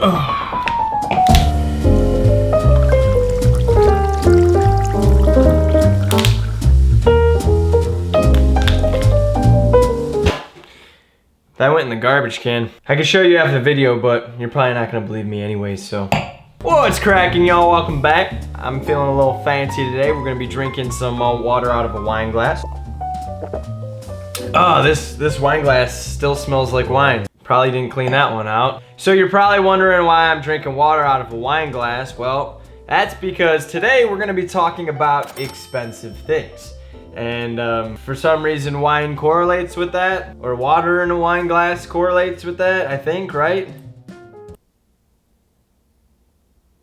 That went in the garbage can. I can show you after the video, but you're probably not gonna believe me anyway, so. What's cracking, y'all? Welcome back. I'm feeling a little fancy today. We're gonna be drinking some water out of a wine glass. Oh, this wine glass still smells like wine. Probably didn't clean that one out. So you're probably wondering why I'm drinking water out of a wine glass. Well, that's because today we're gonna be talking about expensive things. And for some reason wine correlates with that, or water in a wine glass correlates with that, I think, right?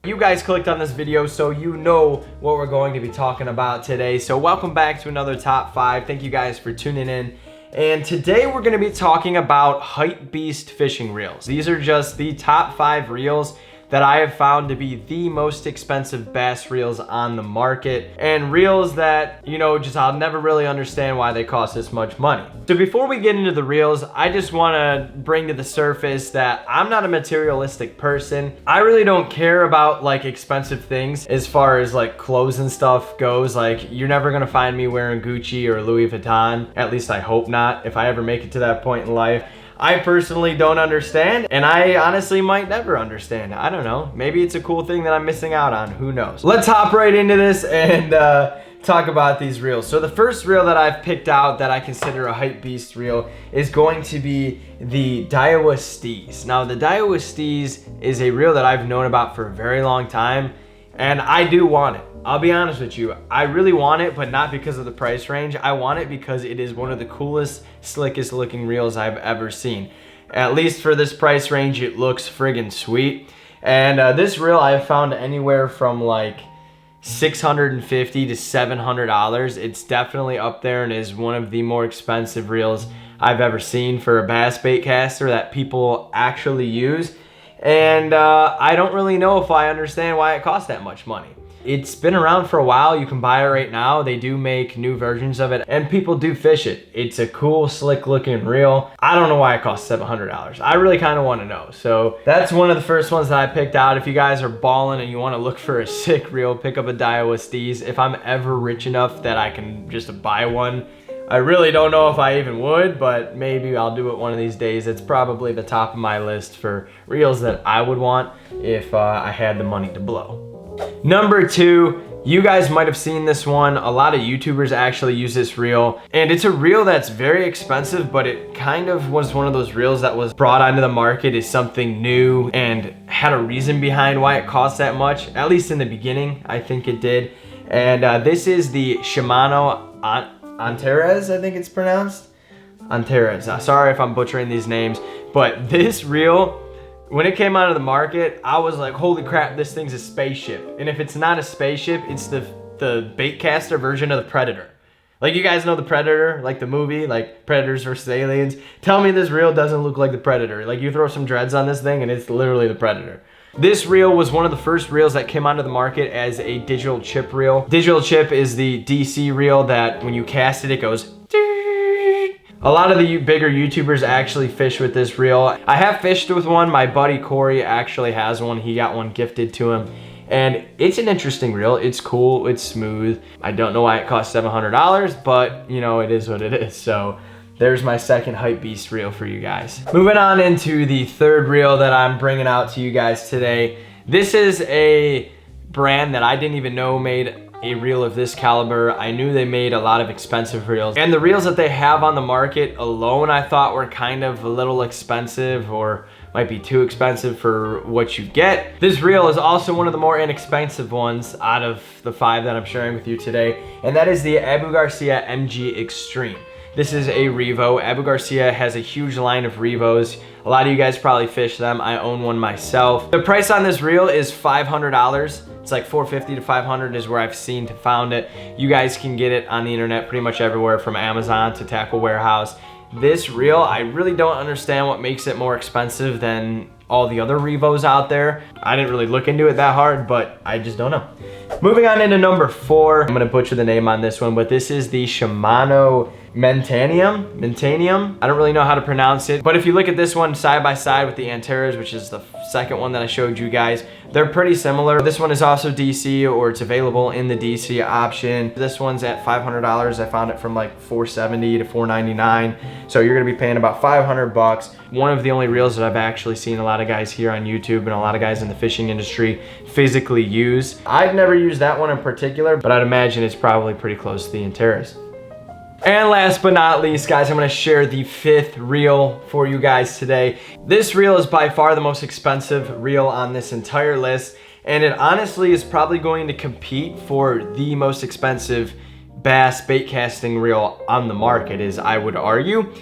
You guys clicked on this video, so you know what we're going to be talking about today. So welcome back to another top 5. Thank you guys for tuning in. And today we're gonna be talking about Hypebeast fishing reels. These are just the top 5 reels that I have found to be the most expensive bass reels on the market, and reels that, you know, just I'll never really understand why they cost this much money. So before we get into the reels, I just wanna bring to the surface that I'm not a materialistic person. I really don't care about like expensive things as far as like clothes and stuff goes. Like, you're never gonna find me wearing Gucci or Louis Vuitton. At least I hope not, if I ever make it to that point in life. I personally don't understand, and I honestly might never understand. I don't know. Maybe it's a cool thing that I'm missing out on. Who knows? Let's hop right into this and talk about these reels. So the first reel that I've picked out that I consider a Hypebeast reel is going to be the Diocese. Now, the Diocese is a reel that I've known about for a very long time, and I do want it. I'll be honest with you, I really want it, but not because of the price range. I want it because it is one of the coolest, slickest looking reels I've ever seen. At least for this price range, it looks friggin' sweet. And this reel I've found anywhere from like $650 to $700. It's definitely up there and is one of the more expensive reels I've ever seen for a bass bait caster that people actually use. And I don't really know if I understand why it costs that much money. It's been around for a while. You can buy it right now. They do make new versions of it, and people do fish it. It's a cool, slick looking reel. I don't know why it costs $700. I really kind of want to know. So that's one of the first ones that I picked out. If you guys are balling and you want to look for a sick reel, pick up a Diocese. If I'm ever rich enough that I can just buy one, I really don't know if I even would, but maybe I'll do it one of these days. It's probably the top of my list for reels that I would want if I had the money to blow. Number 2, you guys might have seen this one. A lot of YouTubers actually use this reel, and it's a reel that's very expensive, but it kind of was one of those reels that was brought onto the market as something new and had a reason behind why it cost that much, at least in the beginning. I think it did. And this is the Shimano Terra, I think it's pronounced. Terra. Sorry if I'm butchering these names, but this reel, when it came out of the market, I was like, holy crap, this thing's a spaceship. And if it's not a spaceship, it's the baitcaster version of the Predator. Like, you guys know the Predator, like the movie, like Predators vs. Aliens. Tell me this reel doesn't look like the Predator. Like, you throw some dreads on this thing and it's literally the Predator. This reel was one of the first reels that came onto the market as a digital chip reel. Digital chip is the DC reel that when you cast it, it goes. A lot of the bigger YouTubers actually fish with this reel. I have fished with one. My buddy Corey actually has one. He got one gifted to him. And it's an interesting reel. It's cool. It's smooth. I don't know why it costs $700, but you know, it is what it is. So there's my second Hypebeast reel for you guys. Moving on into the third reel that I'm bringing out to you guys today. This is a brand that I didn't even know made a reel of this caliber. I knew they made a lot of expensive reels, and the reels that they have on the market alone I thought were kind of a little expensive, or might be too expensive for what you get. This reel is also one of the more inexpensive ones out of the 5 that I'm sharing with you today, and that is the Garcia MG Xtreme. This is a Revo. Abu Garcia has a huge line of Revos. A lot of you guys probably fish them. I own one myself. The price on this reel is $500. It's like $450 to $500 is where I've seen to found it. You guys can get it on the internet pretty much everywhere, from Amazon to Tackle Warehouse. This reel, I really don't understand what makes it more expensive than all the other Revos out there. I didn't really look into it that hard, but I just don't know. Moving on into number 4, I'm gonna butcher the name on this one, but this is the Shimano Mentanium. I don't really know how to pronounce it, but if you look at this one side by side with the Antares, which is the second one that I showed you guys, they're pretty similar. This one is also DC, or it's available in the DC option. This one's at $500. I found it from like $470 to $499. So you're gonna be paying about 500 bucks. One of the only reels that I've actually seen a lot of guys here on YouTube and a lot of guys in the fishing industry physically use. I've never used that one in particular, but I'd imagine it's probably pretty close to the Antares. And last but not least, guys, I'm gonna share the 5th reel for you guys today. This reel is by far the most expensive reel on this entire list, and it honestly is probably going to compete for the most expensive bass bait casting reel on the market, as I would argue.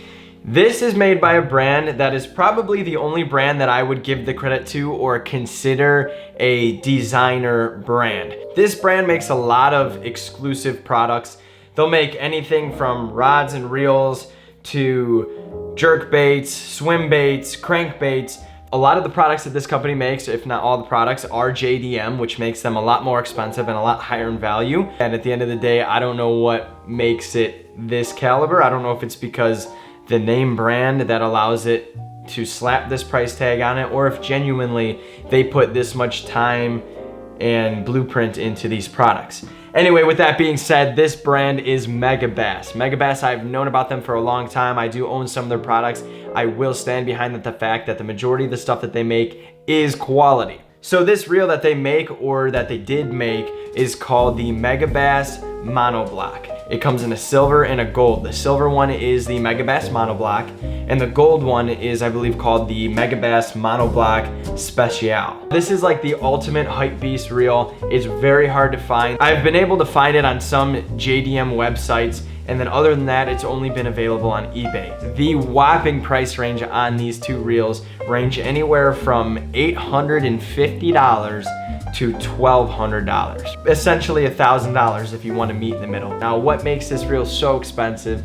This is made by a brand that is probably the only brand that I would give the credit to or consider a designer brand. This brand makes a lot of exclusive products. They'll make anything from rods and reels to jerk baits, swim baits, crank baits. A lot of the products that this company makes, if not all the products, are JDM, which makes them a lot more expensive and a lot higher in value. And at the end of the day, I don't know what makes it this caliber. I don't know if it's because the name brand that allows it to slap this price tag on it, or if genuinely they put this much time and blueprint into these products. Anyway, with that being said, this brand is Megabass. Megabass, I've known about them for a long time. I do own some of their products. I will stand behind the fact that the majority of the stuff that they make is quality. So this reel that they make, or that they did make, is called the Megabass Monoblock. It comes in a silver and a gold. The silver one is the Megabass Monoblock, and the gold one is, I believe, called the Megabass Monoblock Special. This is like the ultimate hype beast reel. It's very hard to find. I've been able to find it on some JDM websites, and then other than that, it's only been available on eBay. The whopping price range on these two reels range anywhere from $850 to $1,200. Essentially $1,000 if you want to meet in the middle. Now, what makes this reel so expensive?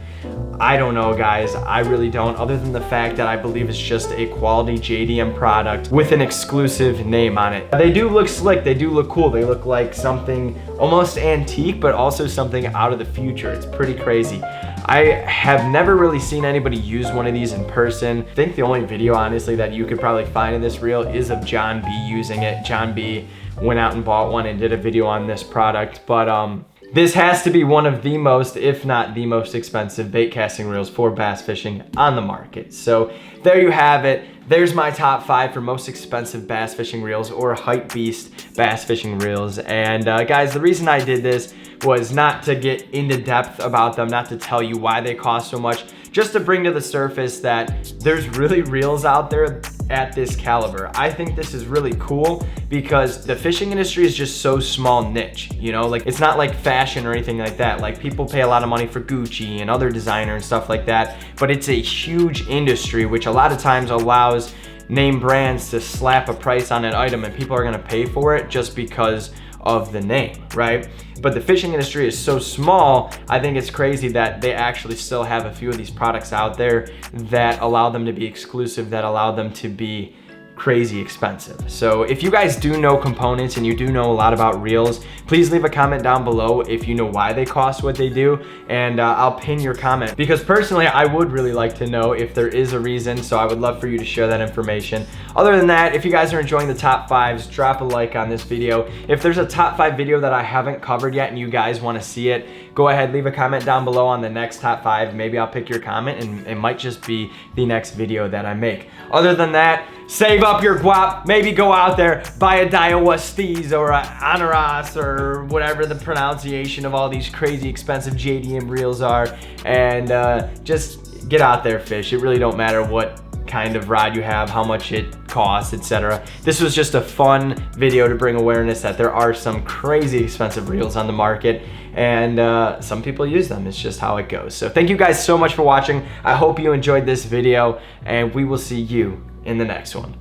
I don't know, guys. I really don't, other than the fact that I believe it's just a quality JDM product with an exclusive name on it. They do look slick, they do look cool. They look like something almost antique, but also something out of the future. It's pretty crazy. I have never really seen anybody use one of these in person. I think the only video, honestly, that you could probably find in this reel is of John B using it. John B went out and bought one and did a video on this product, but this has to be one of the most, if not the most expensive bait casting reels for bass fishing on the market. So there you have it. There's my top 5 for most expensive bass fishing reels, or hype beast bass fishing reels. And guys, the reason I did this was not to get into depth about them, not to tell you why they cost so much, just to bring to the surface that there's really reels out there at this caliber. I think this is really cool because the fishing industry is just so small niche, you know, like it's not like fashion or anything like that. Like people pay a lot of money for Gucci and other designer and stuff like that, but it's a huge industry, which a lot of times allows name brands to slap a price on an item and people are gonna pay for it just because of the name, right? But the fishing industry is so small, I think it's crazy that they actually still have a few of these products out there that allow them to be exclusive, that allow them to be crazy expensive. So if you guys do know components and you do know a lot about reels, please leave a comment down below if you know why they cost what they do, and I'll pin your comment, because personally I would really like to know if there is a reason, so I would love for you to share that information. Other than that, if you guys are enjoying the top 5s, drop a like on this video. If there's a top 5 video that I haven't covered yet and you guys want to see it, go ahead, leave a comment down below on the next top 5. Maybe I'll pick your comment and it might just be the next video that I make. Other than that, save up your guap, maybe go out there, buy a Diocese or a Anaras or whatever the pronunciation of all these crazy expensive JDM reels are, and just get out there, fish. It really don't matter what kind of rod you have, how much it costs, etc. This was just a fun video to bring awareness that there are some crazy expensive reels on the market, and some people use them. It's just how it goes. So thank you guys so much for watching. I hope you enjoyed this video, and we will see you in the next one.